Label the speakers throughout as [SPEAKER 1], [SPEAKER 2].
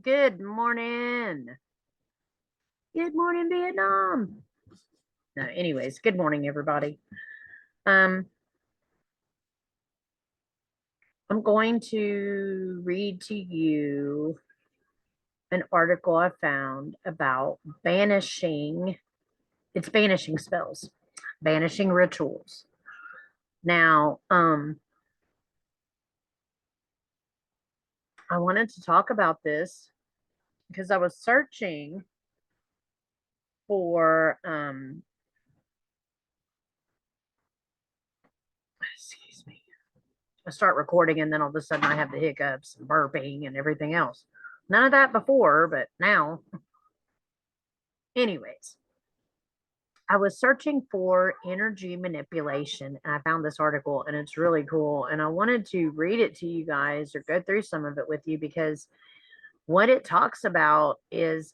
[SPEAKER 1] Good morning. Good morning, Vietnam. No, anyways, good morning, everybody. Um, I'm going to read to you an article I found about banishing. It's banishing spells, banishing rituals. Now, I wanted to talk about this because I was searching for excuse me. I start recording and then all of a sudden I have the hiccups and burping and everything else. None of that before, but now. Anyways, I was searching for energy manipulation and I found this article and it's really cool. And I wanted to read it to you guys or go through some of it with you because what it talks about is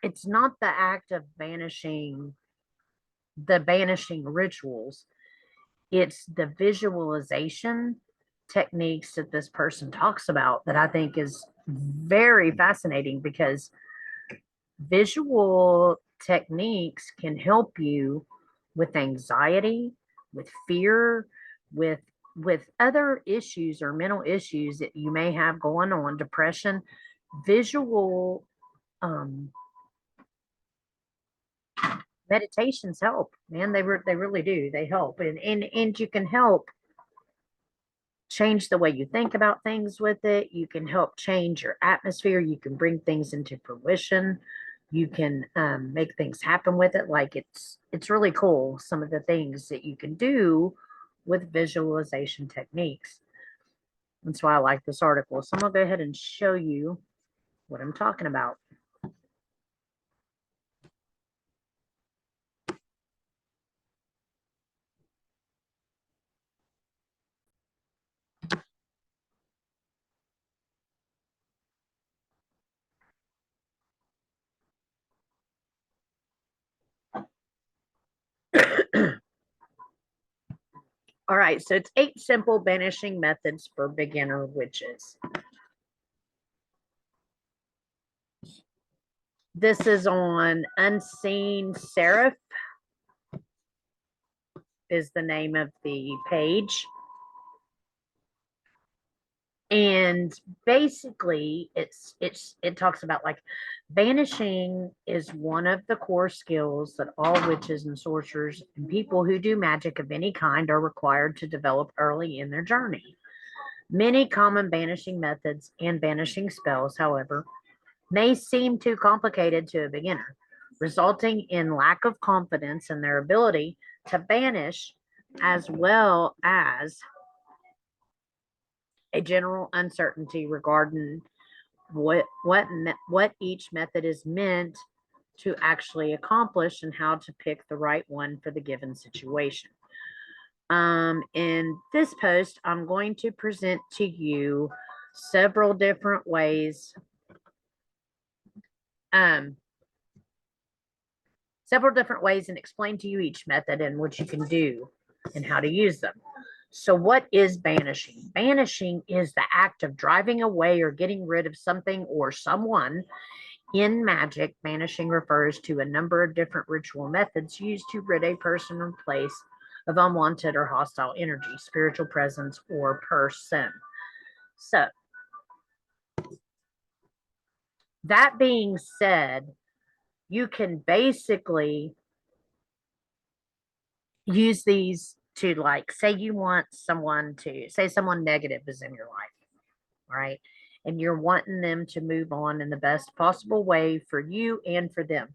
[SPEAKER 1] it's not the act of banishing the banishing rituals, it's the visualization techniques that this person talks about that I think is very fascinating because visual techniques can help you with anxiety, with fear, with other issues or mental issues that you may have going on, depression. Visual um, meditations help, man. They really do. They help, and you can help change the way you think about things with it. You can help change your atmosphere. You can bring things into fruition. You can make things happen with it. Like it's really cool. Some of the things that you can do with visualization techniques. That's why I like this article. So I'm gonna go ahead and show you what I'm talking about. All right, so it's 8 simple banishing methods for beginner witches. This is on Unseen Seraph is the name of the page. And basically it talks about like banishing is one of the core skills that all witches and sorcerers and people who do magic of any kind are required to develop early in their journey. Many common banishing methods and banishing spells, however, may seem too complicated to a beginner, resulting in lack of confidence in their ability to banish, as well as a general uncertainty regarding what each method is meant to actually accomplish and how to pick the right one for the given situation. In this post, I'm going to present to you several different ways, um, and explain to you each method and what you can do and how to use them. So, what is banishing? Banishing is the act of driving away or getting rid of something or someone. In magic, banishing refers to a number of different ritual methods used to rid a person or place of unwanted or hostile energy, spiritual presence, or person. So, that being said, you can basically use these to, like, say you want someone to, say someone negative is in your life, right? And you're wanting them to move on in the best possible way for you and for them.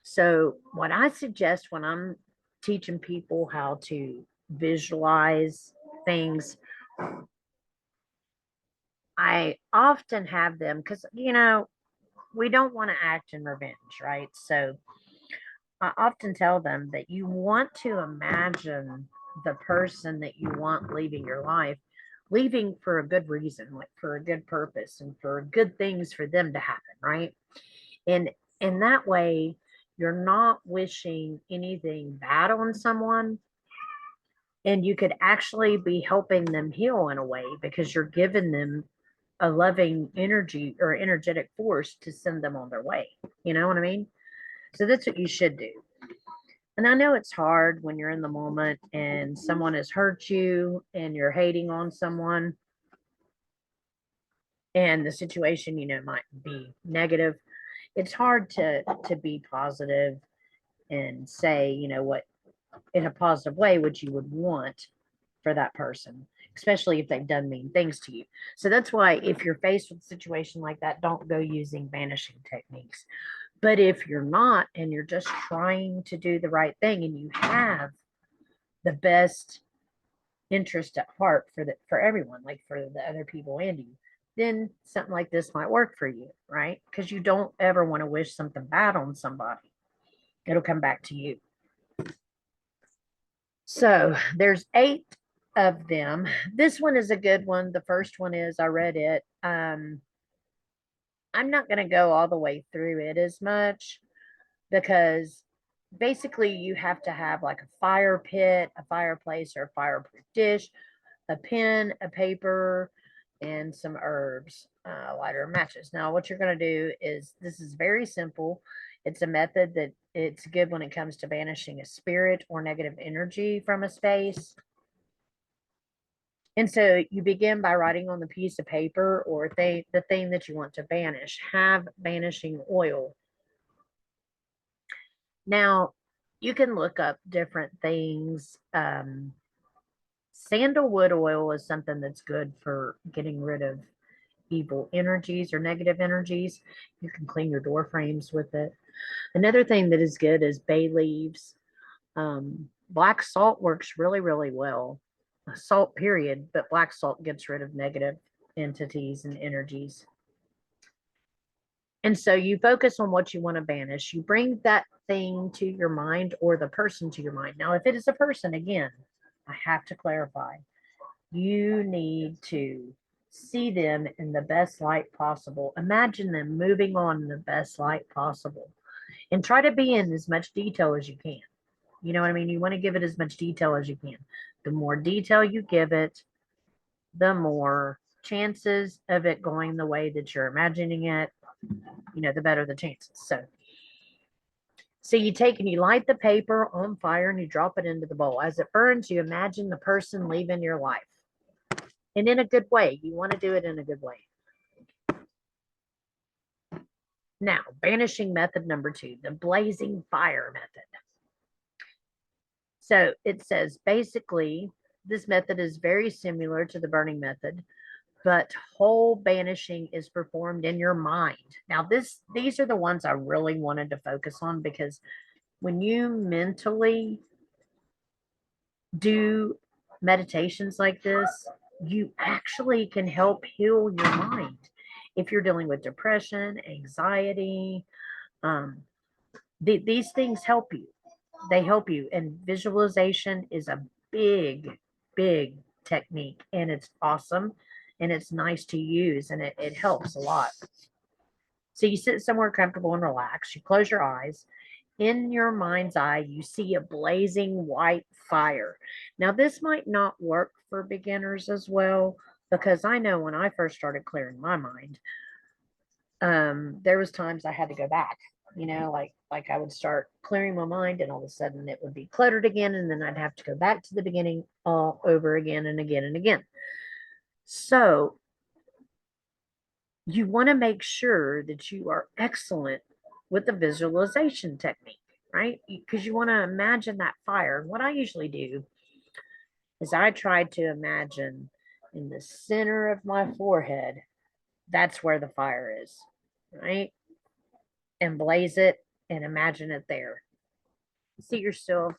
[SPEAKER 1] So, what I suggest when I'm teaching people how to visualize things, I often have them because, we don't want to act in revenge, right? So, I often tell them that you want to imagine the person that you want leaving your life, leaving for a good reason, like for a good purpose and for good things for them to happen, right? And in that way, you're not wishing anything bad on someone, and you could actually be helping them heal in a way because you're giving them a loving energy or energetic force to send them on their way. You know what I mean? So that's what you should do. And I know it's hard when you're in the moment and someone has hurt you and you're hating on someone and the situation, might be negative. It's hard to be positive and say, what in a positive way what you would want for that person, especially if they've done mean things to you. So that's why if you're faced with a situation like that, don't go using banishing techniques. But if you're not and you're just trying to do the right thing and you have the best interest at heart for everyone, like for the other people and you, then something like this might work for you, right? Because you don't ever want to wish something bad on somebody. It'll come back to you. So there's 8 of them. This one is a good one. The first one is, I read it. I'm not going to go all the way through it as much because basically you have to have like a fire pit, a fireplace, or a fireproof dish, a pen, a paper, and some herbs, lighter matches. Now, what you're going to do is, this is very simple. It's a method that it's good when it comes to banishing a spirit or negative energy from a space. And so you begin by writing on the piece of paper or the thing that you want to banish. Have banishing oil. Now, you can look up different things. Sandalwood oil is something that's good for getting rid of evil energies or negative energies. You can clean your door frames with it. Another thing that is good is bay leaves. Black salt works really, really well. Salt, period, but black salt gets rid of negative entities and energies. And so you focus on what you want to banish. You bring that thing to your mind or the person to your mind. Now, if it is a person, again, I have to clarify, you need to see them in the best light possible. Imagine them moving on in the best light possible and try to be in as much detail as you can. You know what I mean? You want to give it as much detail as you can. The more detail you give it, the more chances of it going the way that you're imagining it, the better the chances. So you take and you light the paper on fire and you drop it into the bowl. As it burns, you imagine the person leaving your life. And in a good way. You want to do it in a good way. Now, banishing method number 2, the blazing fire method. So it says basically this method is very similar to the burning method, but whole banishing is performed in your mind. Now, these are the ones I really wanted to focus on because when you mentally do meditations like this, you actually can help heal your mind. If you're dealing with depression, anxiety, these things help you. They help you. And visualization is a big, big technique, and it's awesome and it's nice to use, and it helps a lot. So you sit somewhere comfortable and relaxed. You close your eyes. In your mind's eye, you see a blazing white fire. Now, this might not work for beginners as well, because I know when I first started clearing my mind, there was times I had to go back, like I would start clearing my mind and all of a sudden it would be cluttered again. And then I'd have to go back to the beginning all over again and again and again. So you want to make sure that you are excellent with the visualization technique, right? Because you want to imagine that fire. What I usually do is I try to imagine in the center of my forehead, that's where the fire is, right? And blaze it and imagine it there. See yourself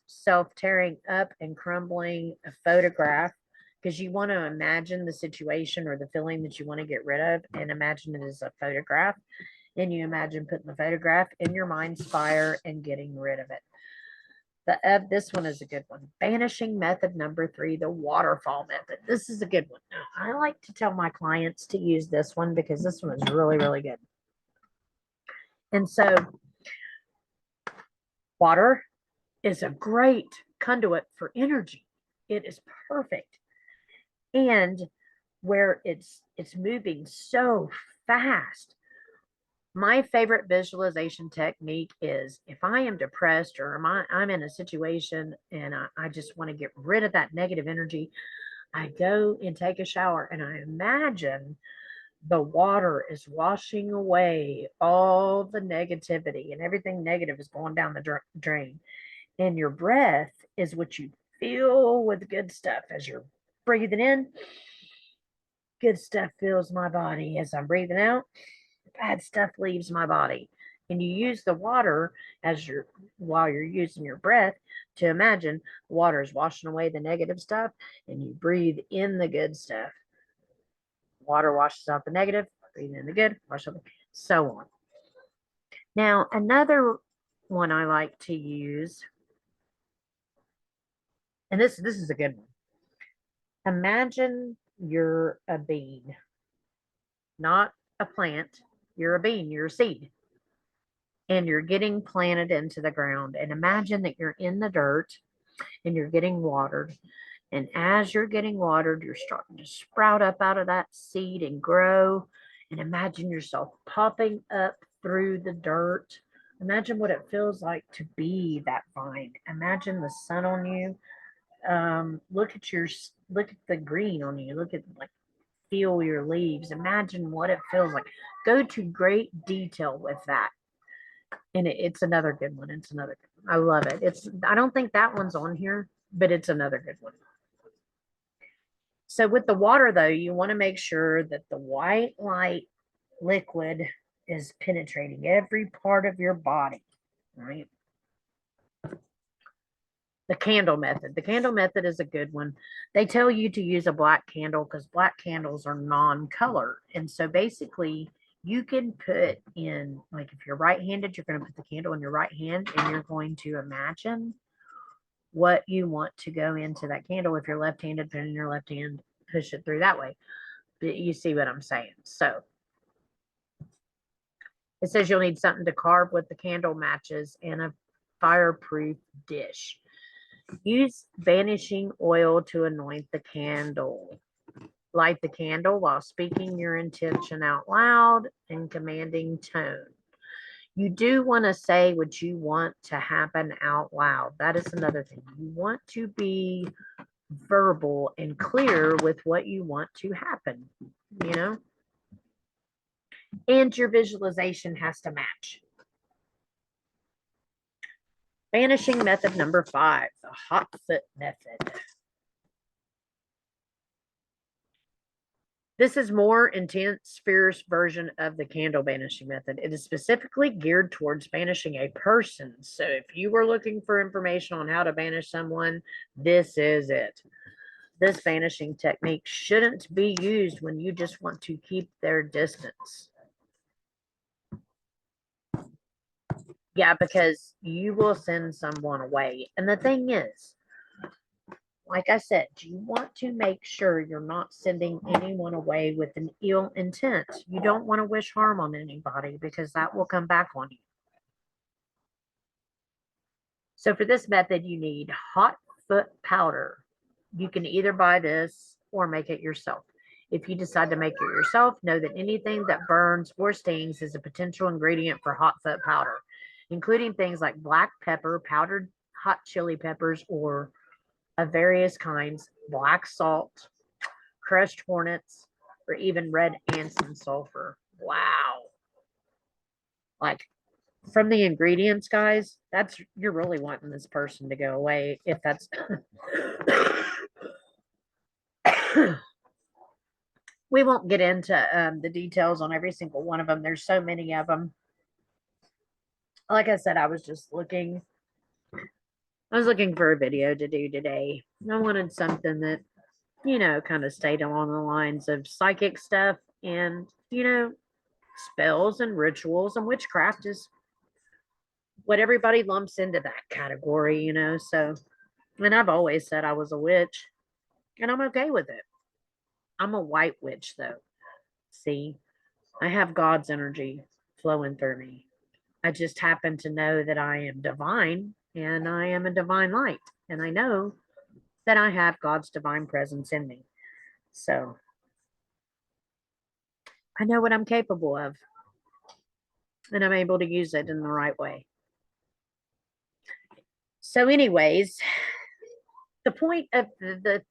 [SPEAKER 1] tearing up and crumbling a photograph because you want to imagine the situation or the feeling that you want to get rid of and imagine it as a photograph. And you imagine putting the photograph in your mind's fire and getting rid of it. This one is a good one. Banishing method number 3, the waterfall method. This is a good one. I like to tell my clients to use this one because this one is really, really good. And so water is a great conduit for energy. It is perfect. And where it's moving so fast. My favorite visualization technique is if I am depressed or I'm in a situation and I just want to get rid of that negative energy, I go and take a shower and I imagine the water is washing away all the negativity and everything negative is going down the drain. And your breath is what you fill with good stuff as you're breathing in. Good stuff fills my body as I'm breathing out. Bad stuff leaves my body. And you use the water as you're while you're using your breath to imagine water is washing away the negative stuff and you breathe in the good stuff. Water washes out the negative, breathe in the good, wash out the so on. Now, another one I like to use, and this is a good one. Imagine you're a bean, not a plant. You're a bean, you're a seed, and you're getting planted into the ground. And imagine that you're in the dirt and you're getting watered. And as you're getting watered, you're starting to sprout up out of that seed and grow. And imagine yourself popping up through the dirt. Imagine what it feels like to be that vine. Imagine the sun on you. Look at the green on you. Look at like feel your leaves. Imagine what it feels like. Go to great detail with that. And it's another good one. It's another good one. I love it. I don't think that one's on here, but it's another good one. So with the water though, you want to make sure that the white light liquid is penetrating every part of your body, right? The candle method. The candle method is a good one. They tell you to use a black candle because black candles are non-color. And so basically you can put in, like if you're right-handed, you're going to put the candle in your right hand and you're going to imagine what you want to go into that candle. If you're left-handed, put it in your left hand, push it through that way. But you see what I'm saying. So it says you'll need something to carve with the candle matches and a fireproof dish. Use vanishing oil to anoint the candle. Light the candle while speaking your intention out loud in commanding tone. You do want to say what you want to happen out loud. That is another thing. You want to be verbal and clear with what you want to happen, you know? And your visualization has to match. Banishing method number 5, the hot foot method. This is more intense, fierce version of the candle banishing method. It is specifically geared towards banishing a person. So if you were looking for information on how to banish someone, this is it. This banishing technique shouldn't be used when you just want to keep their distance. Yeah, because you will send someone away. And the thing is, like I said, you want to make sure you're not sending anyone away with an ill intent. You don't want to wish harm on anybody because that will come back on you. So for this method, you need hot foot powder. You can either buy this or make it yourself. If you decide to make it yourself, know that anything that burns or stings is a potential ingredient for hot foot powder, including things like black pepper, powdered hot chili peppers, or of various kinds, black salt, crushed hornets, or even red ants and sulfur. Wow. Like from the ingredients, guys, that's you're really wanting this person to go away if that's we won't get into the details on every single one of them. There's so many of them. Like I said, I was looking for a video to do today. I wanted something that, kind of stayed along the lines of psychic stuff and, spells and rituals, and witchcraft is what everybody lumps into that category, So, and I've always said I was a witch, and I'm okay with it. I'm a white witch, though. See, I have God's energy flowing through me. I just happen to know that I am divine and I am a divine light. And I know that I have God's divine presence in me. So I know what I'm capable of, and I'm able to use it in the right way. So, anyways, the point of the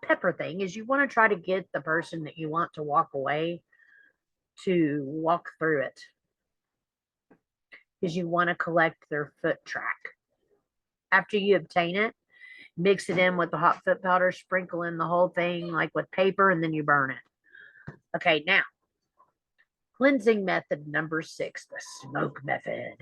[SPEAKER 1] pepper thing is you want to try to get the person that you want to walk away to walk through it, because you want to collect their foot track. After you obtain it, mix it in with the hot foot powder, sprinkle in the whole thing like with paper, and then you burn it. Okay, now cleansing method number 6, the smoke method.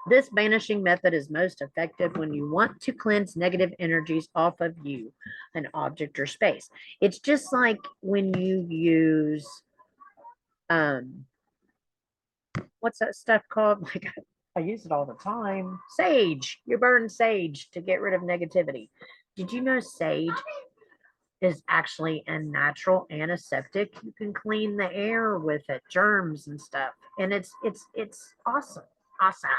[SPEAKER 1] This banishing method is most effective when you want to cleanse negative energies off of you, an object, or space. It's just like when you use, what's that stuff called? Like, I use it all the time. Sage. You burn sage to get rid of negativity. Did you know sage is actually a natural antiseptic? You can clean the air with it, germs and stuff. And it's awesome. Awesome.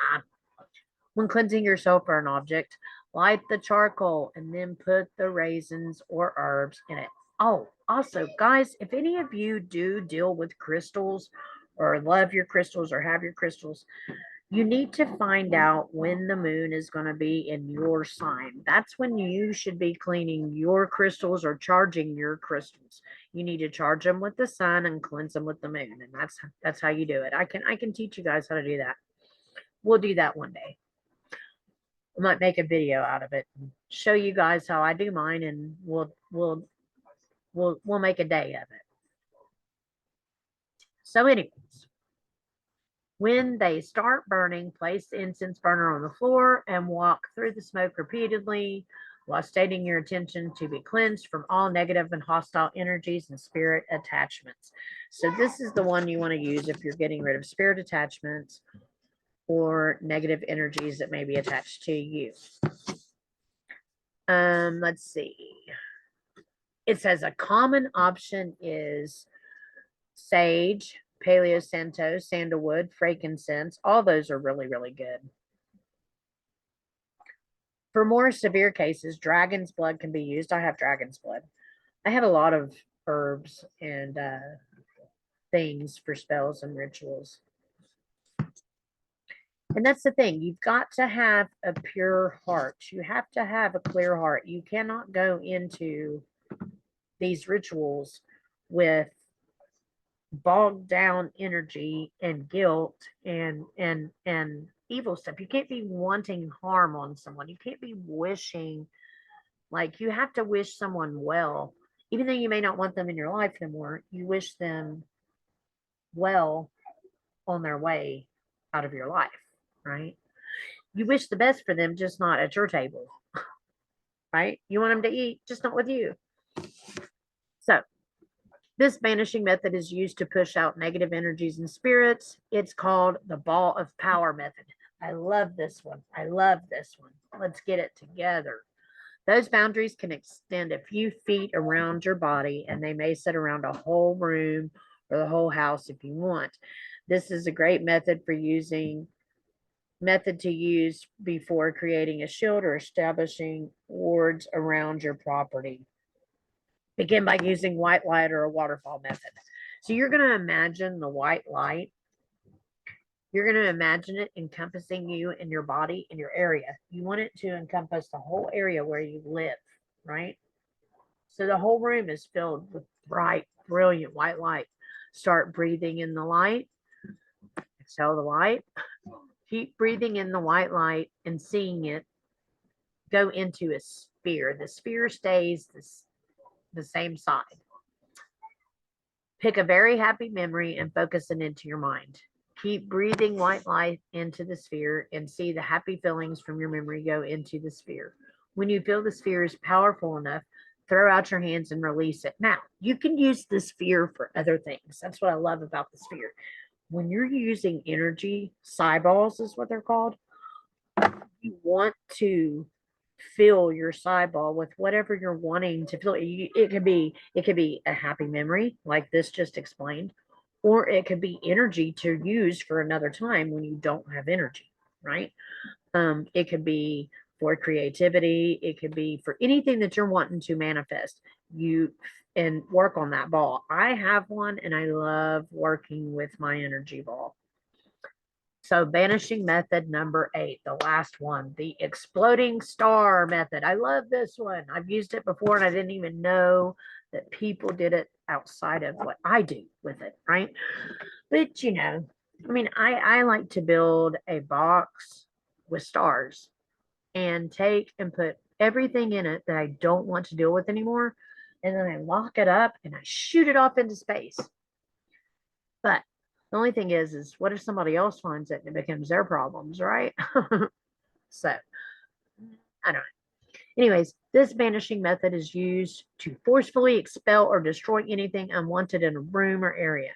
[SPEAKER 1] When cleansing yourself or an object, light the charcoal and then put the raisins or herbs in it. Oh, also, guys, if any of you do deal with crystals or love your crystals or have your crystals, you need to find out when the moon is going to be in your sign. That's when you should be cleaning your crystals or charging your crystals. You need to charge them with the sun and cleanse them with the moon, and that's how you do it. I can teach you guys how to do that. We'll do that one day. I might make a video out of it and show you guys how I do mine, and we'll make a day of it. So, anyways, when they start burning, place the incense burner on the floor and walk through the smoke repeatedly while stating your intention to be cleansed from all negative and hostile energies and spirit attachments. So this is the one you want to use if you're getting rid of spirit attachments or negative energies that may be attached to you. Let's see. It says a common option is sage, Paleo Santo, sandalwood, frankincense. All those are really, really good. For more severe cases, dragon's blood can be used. I have dragon's blood. I have a lot of herbs and things for spells and rituals. And that's the thing. You've got to have a pure heart. You have to have a clear heart. You cannot go into these rituals with bogged down energy and guilt and evil stuff. You can't be wanting harm on someone. You can't be wishing, like, you have to wish someone well. Even though you may not want them in your life anymore, you wish them well on their way out of your life, right? You wish the best for them, just not at your table, right? You want them to eat, just not with you. So, this banishing method is used to push out negative energies and spirits. It's called the ball of power method. I love this one. I love this one. Let's get it together. Those boundaries can extend a few feet around your body, and they may sit around a whole room or the whole house if you want. This is a great method to use before creating a shield or establishing wards around your property. Begin by using white light or a waterfall method. So you're going to imagine the white light. You're going to imagine it encompassing you and your body and your area. You want it to encompass the whole area where you live, right? So the whole room is filled with bright, brilliant white light. Start breathing in the light. Exhale the light. Keep breathing in the white light and seeing it go into a sphere. The sphere stays the same side. Pick a very happy memory and focus it into your mind. Keep breathing white light into the sphere and see the happy feelings from your memory go into the sphere. When you feel the sphere is powerful enough, throw out your hands and release it. Now, you can use the sphere for other things. That's what I love about the sphere. When you're using energy, balls is what they're called, you want to fill your ball with whatever you're wanting to fill. It could be a happy memory, like this just explained, or it could be energy to use for another time when you don't have energy, right? It could be for creativity. It could be for anything that you're wanting to manifest. You and work on that ball. I have one and I love working with my energy ball. So, banishing method number 8, the last one, the exploding star method. I love this one. I've used it before and I didn't even know that people did it outside of what I do with it, right? But I mean, I like to build a box with stars and take and put everything in it that I don't want to deal with anymore. And then I lock it up and I shoot it off into space. But the only thing is what if somebody else finds it and it becomes their problems, right? So I don't know. Anyways, this banishing method is used to forcefully expel or destroy anything unwanted in a room or area.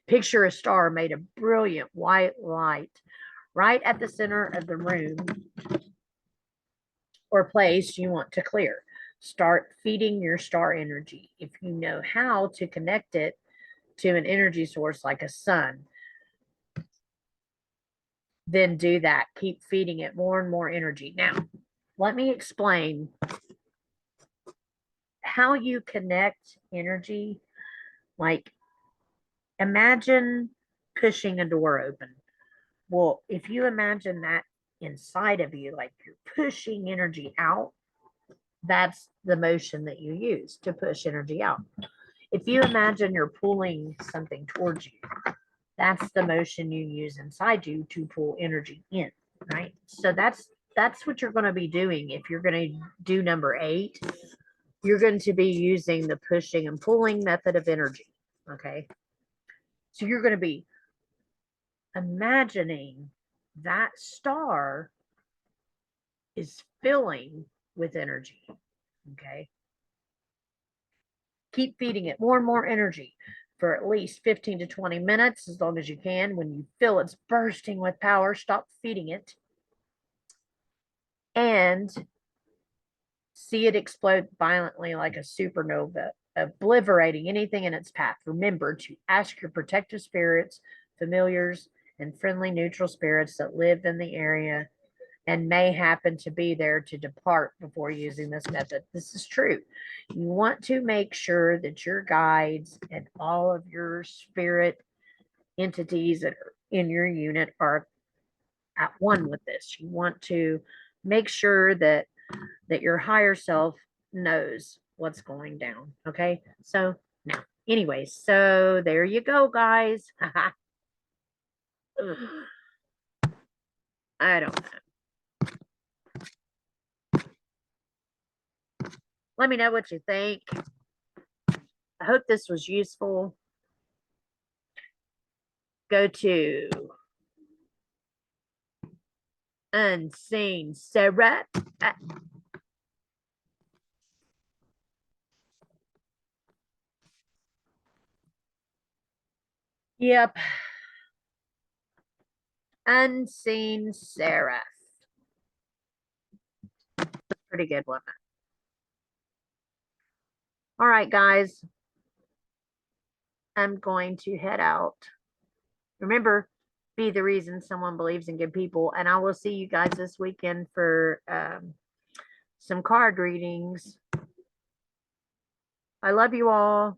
[SPEAKER 1] Picture a star made of brilliant white light right at the center of the room or place you want to clear. Start feeding your star energy. If you know how to connect it to an energy source like a sun, then do that. Keep feeding it more and more energy. Now, let me explain how you connect energy. Like, imagine pushing a door open. Well, if you imagine that inside of you, like you're pushing energy out, that's the motion that you use to push energy out. If you imagine you're pulling something towards you, that's the motion you use inside you to pull energy in, right? So that's what you're going to be doing. If you're going to do number 8, you're going to be using the pushing and pulling method of energy. Okay. So you're going to be imagining that star is filling with energy. Okay. Keep feeding it more and more energy for at least 15 to 20 minutes, as long as you can. When you feel it's bursting with power, stop feeding it and see it explode violently like a supernova, obliterating anything in its path. Remember to ask your protective spirits, familiars, and friendly neutral spirits that live in the area and may happen to be there to depart before using this method. This is true. You want to make sure that your guides and all of your spirit entities that are in your unit are at one with this. You want to make sure that your higher self knows what's going down. Okay. So now, anyways, so there you go, guys. I don't know. Let me know what you think. I hope this was useful. Go to Unseen Seraph. Yep. Unseen Seraph. Pretty good one. All right, guys. I'm going to head out. Remember, be the reason someone believes in good people. And I will see you guys this weekend for some card readings. I love you all.